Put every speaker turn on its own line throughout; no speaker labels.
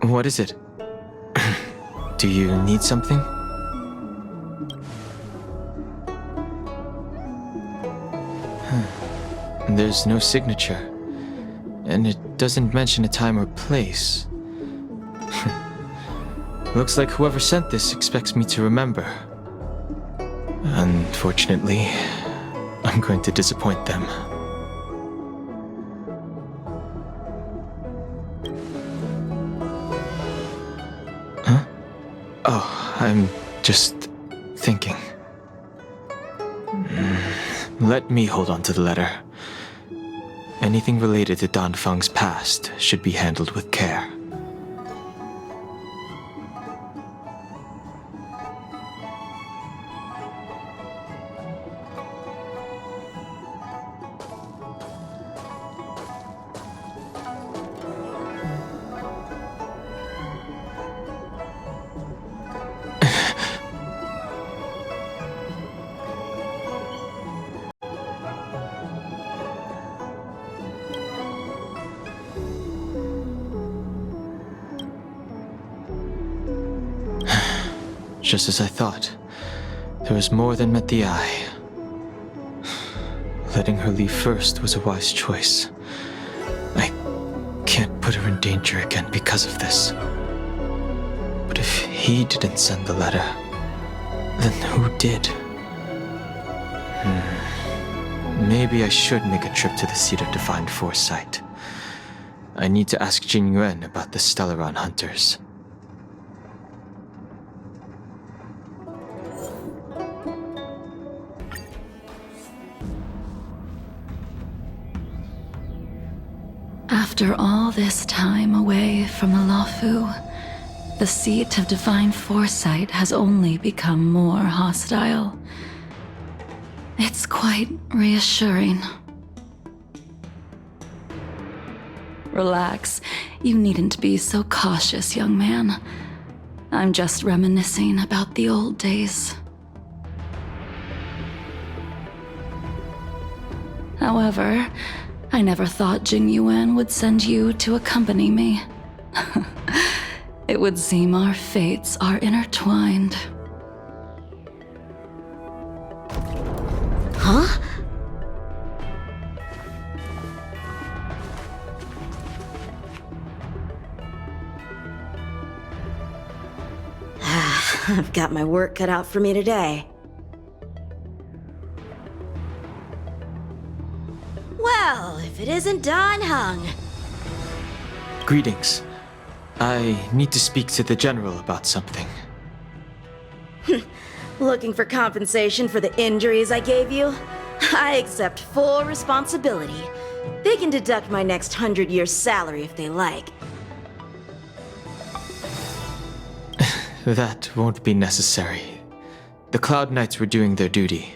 What is it? Do you need something? There's no signature, and it doesn't mention a time or place. Looks like whoever sent this expects me to remember. Unfortunately, I'm going to disappoint them. Huh? Oh, I'm just thinking. Let me hold on to the letter. Anything related to Dan Feng's past should be handled with care. Just as I thought, there was more than met the eye. Letting her leave first was a wise choice. I can't put her in danger again because of this. But if he didn't send the letter, then who did? Maybe I should make a trip to the seat of divine foresight. I need to ask Jingliu about the Stellaron hunters.
After all this time away from the Luofu, the seat of divine foresight has only become more hostile. It's quite reassuring. Relax. You needn't be so cautious, young man. I'm just reminiscing about the old days. However, I never thought Jingliu would send you to accompany me. It would seem our fates are intertwined.
Huh? I've got my work cut out for me today. Well, if it isn't Dan Heng.
Greetings. I need to speak to the General about something.
Looking for compensation for the injuries I gave you? I accept full responsibility. They can deduct my next 100 years' salary if they like.
That won't be necessary. The Cloud Knights were doing their duty.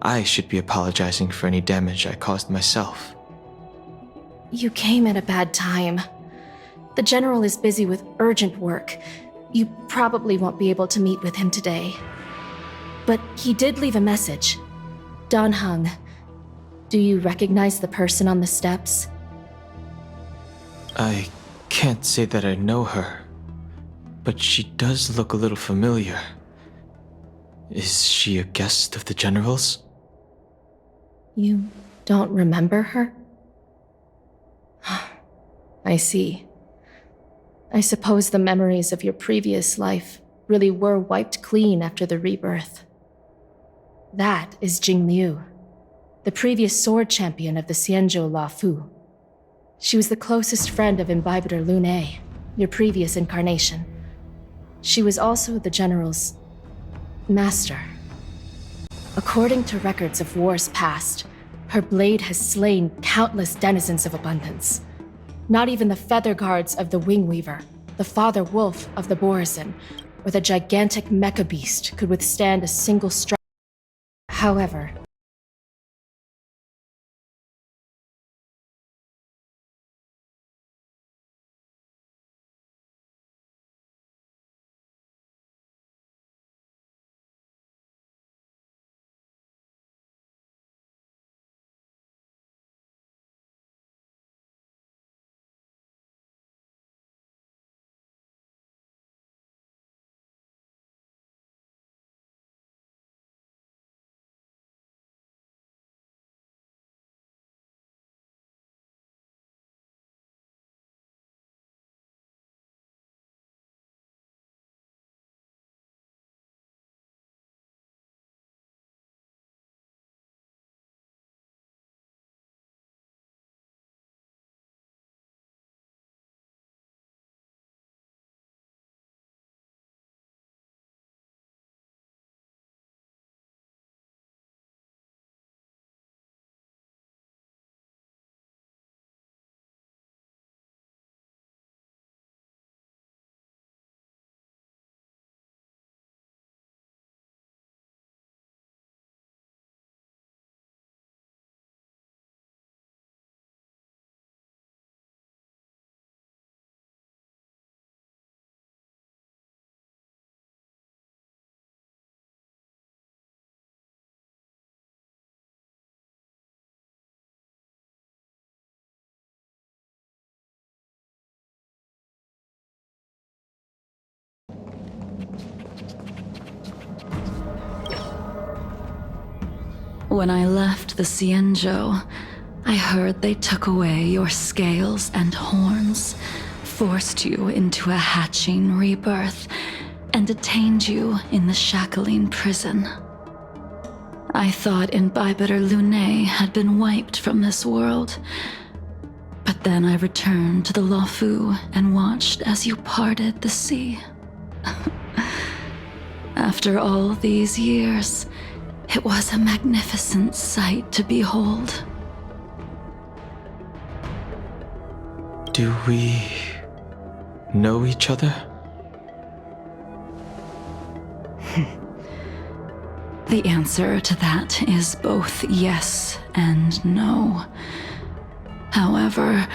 I should be apologizing for any damage I caused myself.
You came at a bad time. The General is busy with urgent work. You probably won't be able to meet with him today. But he did leave a message. Dan Heng, do you recognize the person on the steps?
I can't say that I know her, but she does look a little familiar. Is she a guest of the General's?
You don't remember her? I see. I suppose the memories of your previous life really were wiped clean after the rebirth. That is Jingliu, the previous sword champion of the Xianzhou Luofu. She was the closest friend of Imbibitor Lune, your previous incarnation. She was also the General's master. According to records of wars past, her blade has slain countless denizens of abundance. Not even the feather guards of the Wingweaver, the father wolf of the Borazon, or the gigantic mecha beast could withstand a single strike. However,
When I left the Xianzhou, I heard they took away your scales and horns, forced you into a hatching rebirth, and detained you in the shackling prison. I thought Imbibiter Lunae had been wiped from this world, but then I returned to the Luofu and watched as you parted the sea. After all these years, it was a magnificent sight to behold.
Do we know each other?
The answer to that is both yes and no. However,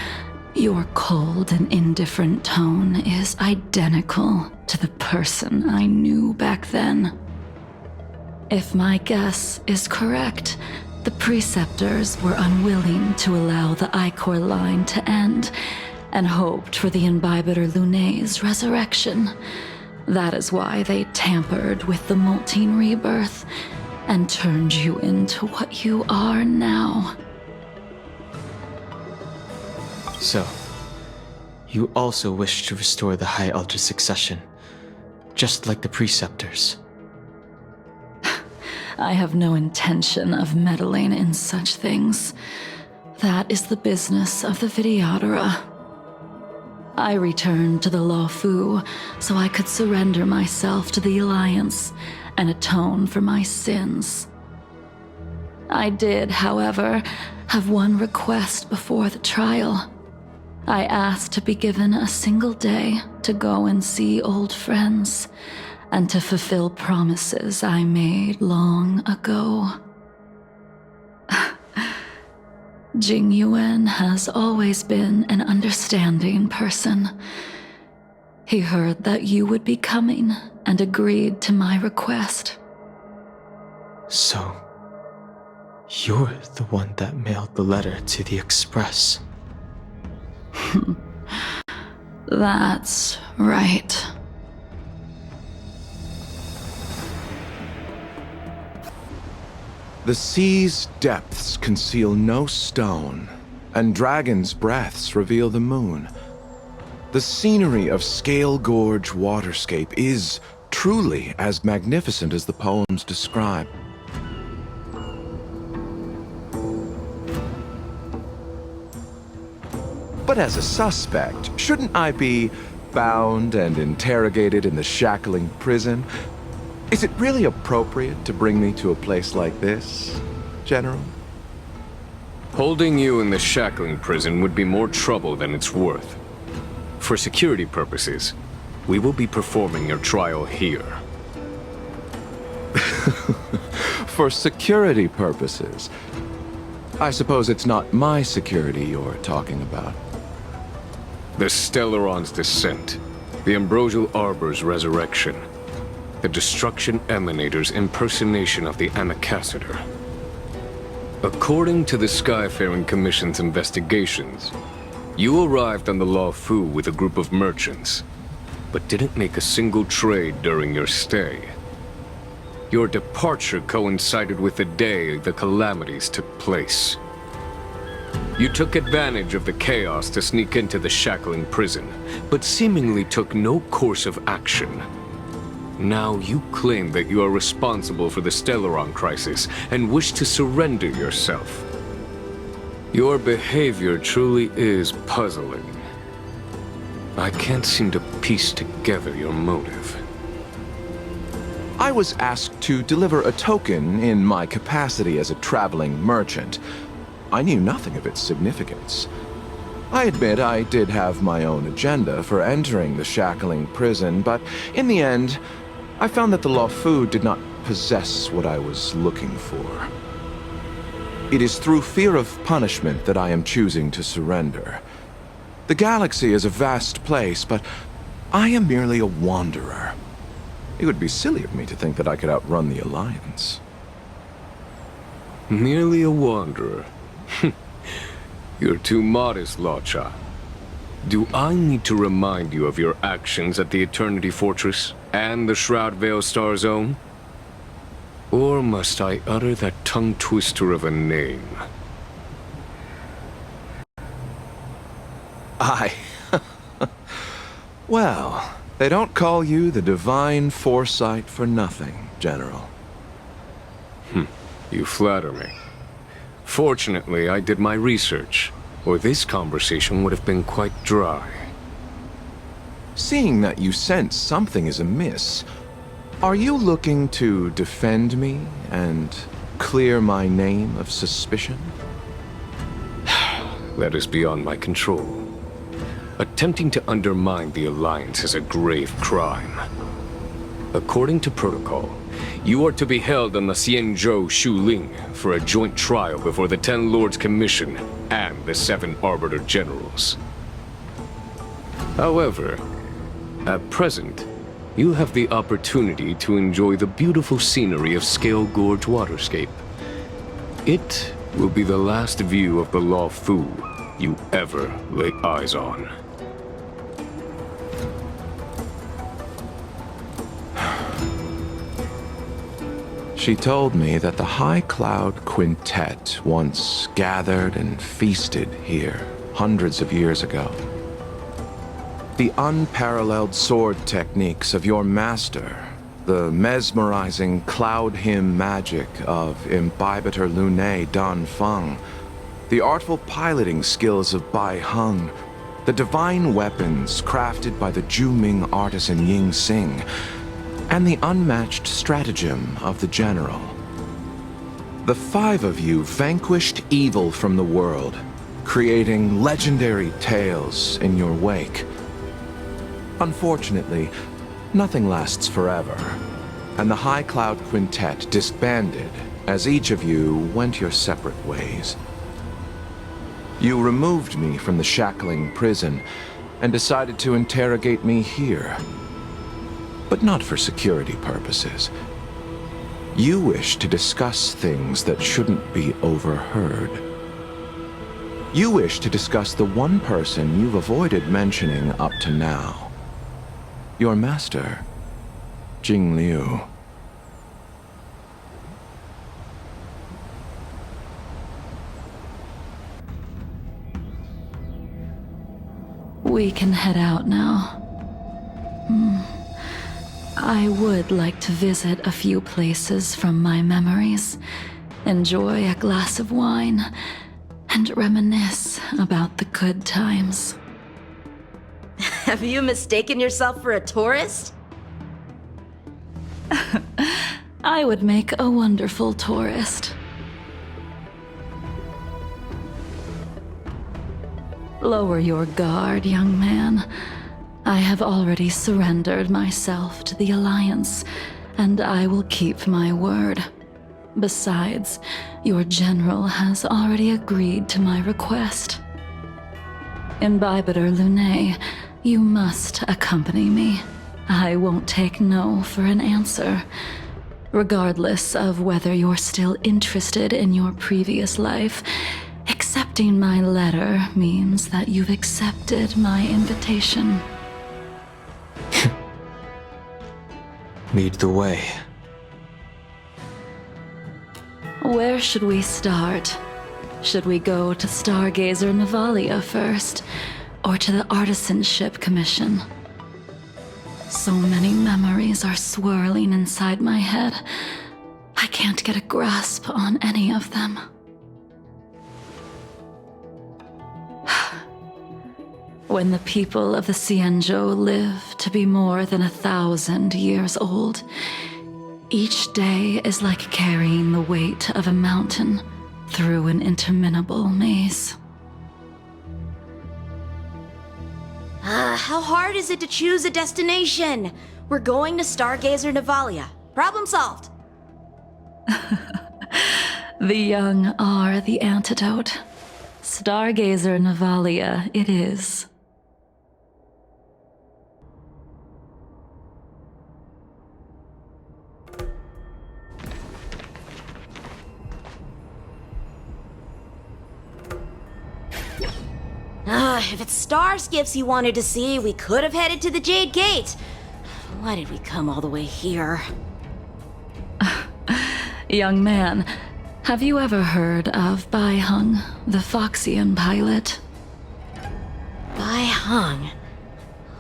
your cold and indifferent tone is identical to the person I knew back then. If my guess is correct, the Preceptors were unwilling to allow the Ichor line to end, and hoped for the Imbibiter Lunae's resurrection. That is why they tampered with the molting rebirth and turned you into what you are now.
So, you also wish to restore the High Elder succession, just like the Preceptors.
I have no intention of meddling in such things. That is the business of the Videodora. I returned to the Luofu so I could surrender myself to the Alliance and atone for my sins. I did, however, have one request before the trial. I asked to be given a single day to go and see old friends, and to fulfill promises I made long ago. Jingyuan has always been an understanding person. He heard that you would be coming and agreed to my request.
So, you're the one that mailed the letter to the Express.
That's right.
The sea's depths conceal no stone, and dragons' breaths reveal the moon. The scenery of Scale Gorge waterscape is truly as magnificent as the poems describe. But as a suspect, shouldn't I be bound and interrogated in the shackling prison? Is it really appropriate to bring me to a place like this, General?
Holding you in the shackling prison would be more trouble than it's worth. For security purposes, we will be performing your trial here.
For security purposes? I suppose it's not my security you're talking about.
The Stellaron's descent, the Ambrosial Arbor's resurrection, the Destruction Emanator's impersonation of the Amicassator. According to the Skyfaring Commission's investigations, you arrived on the Luofu with a group of merchants, but didn't make a single trade during your stay. Your departure coincided with the day the calamities took place. You took advantage of the chaos to sneak into the shackling prison, but seemingly took no course of action. Now you claim that you are responsible for the Stellaron crisis and wish to surrender yourself. Your behavior truly is puzzling. I can't seem to piece together your motive.
I was asked to deliver a token in my capacity as a traveling merchant. I knew nothing of its significance. I admit I did have my own agenda for entering the shackling prison, but in the end, I found that the Luofu did not possess what I was looking for. It is through fear of punishment that I am choosing to surrender. The galaxy is a vast place, but I am merely a wanderer. It would be silly of me to think that I could outrun the Alliance.
Merely a wanderer? You're too modest, Locha. Do I need to remind you of your actions at the Eternity Fortress and the Shroud Veil Star Zone? Or must I utter that tongue twister of a name?
Well, they don't call you the Divine Foresight for nothing, General.
You flatter me. Fortunately, I did my research, or this conversation would have been quite dry.
Seeing that you sense something is amiss, are you looking to defend me and clear my name of suspicion?
That is beyond my control. Attempting to undermine the Alliance is a grave crime. According to protocol, you are to be held on the Xianzhou Shuling for a joint trial before the Ten Lords Commission and the 7 Arbiter Generals. However, at present, you have the opportunity to enjoy the beautiful scenery of Scale Gorge Waterscape. It will be the last view of the Law Fu you ever lay eyes on.
She told me that the High Cloud Quintet once gathered and feasted here hundreds of years ago. The unparalleled sword techniques of your master, the mesmerizing cloud hymn magic of Imbibitor Lunae Dan Feng, the artful piloting skills of Bai Heng, the divine weapons crafted by the Juming artisan Ying Xing, and the unmatched stratagem of the General. The 5 of you vanquished evil from the world, creating legendary tales in your wake. Unfortunately, nothing lasts forever, and the High Cloud Quintet disbanded as each of you went your separate ways. You removed me from the shackling prison and decided to interrogate me here. But not for security purposes. You wish to discuss things that shouldn't be overheard. You wish to discuss the one person you've avoided mentioning up to now. Your master, Jingliu.
We can head out now. I would like to visit a few places from my memories, enjoy a glass of wine, and reminisce about the good times.
Have you mistaken yourself for a tourist?
I would make a wonderful tourist. Lower your guard, young man. I have already surrendered myself to the Alliance, and I will keep my word. Besides, your general has already agreed to my request. Imbibitor Lunae, you must accompany me. I won't take no for an answer. Regardless of whether you're still interested in your previous life, accepting my letter means that you've accepted my invitation.
Lead the way.
Where should we start? Should we go to Stargazer Navalia first, or to the Artisanship Commission? So many memories are swirling inside my head. I can't get a grasp on any of them. When the people of the Xianzhou live to be more than 1,000 years old, each day is like carrying the weight of a mountain through an interminable maze.
How hard is it to choose a destination? We're going to Stargazer Navalia. Problem solved.
The young are the antidote. Stargazer Navalia it is.
If it's star skips you wanted to see, we could have headed to the Jade Gate. Why did we come all the way here?
Young man, have you ever heard of Bai Hung, the Foxian pilot?
Bai Hung.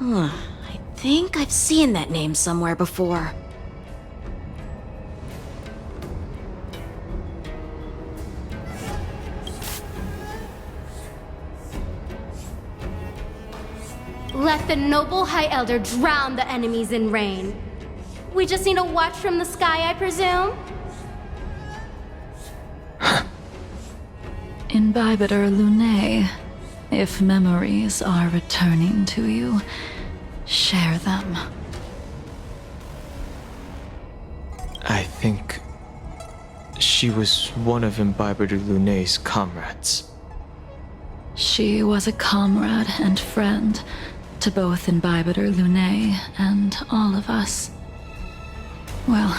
I think I've seen that name somewhere before.
Let the noble High Elder drown the enemies in rain. We just need a watch from the sky, I presume?
Imbibitor Lunae, if memories are returning to you, share them.
I think she was one of Imbibitor Lunae's comrades.
She was a comrade and friend to both Imbibitor Lunae and all of us. Well,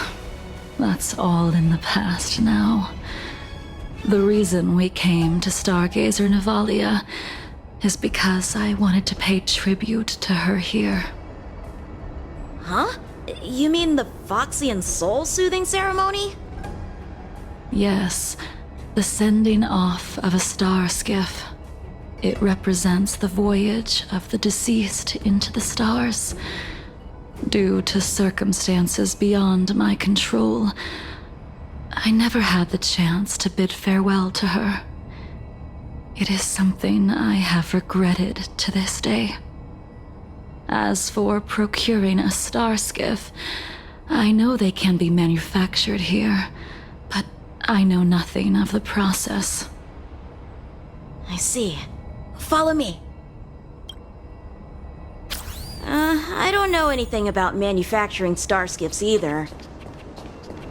that's all in the past now. The reason we came to Stargazer Navalia is because I wanted to pay tribute to her here.
Huh? You mean the Foxian soul-soothing ceremony?
Yes, the sending off of a star skiff. It represents the voyage of the deceased into the stars. Due to circumstances beyond my control, I never had the chance to bid farewell to her. It is something I have regretted to this day. As for procuring a star skiff, I know they can be manufactured here, but I know nothing of the process.
I see. Follow me. I don't know anything about manufacturing star skiffs either.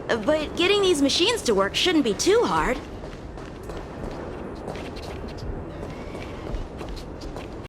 But getting these machines to work shouldn't be too hard.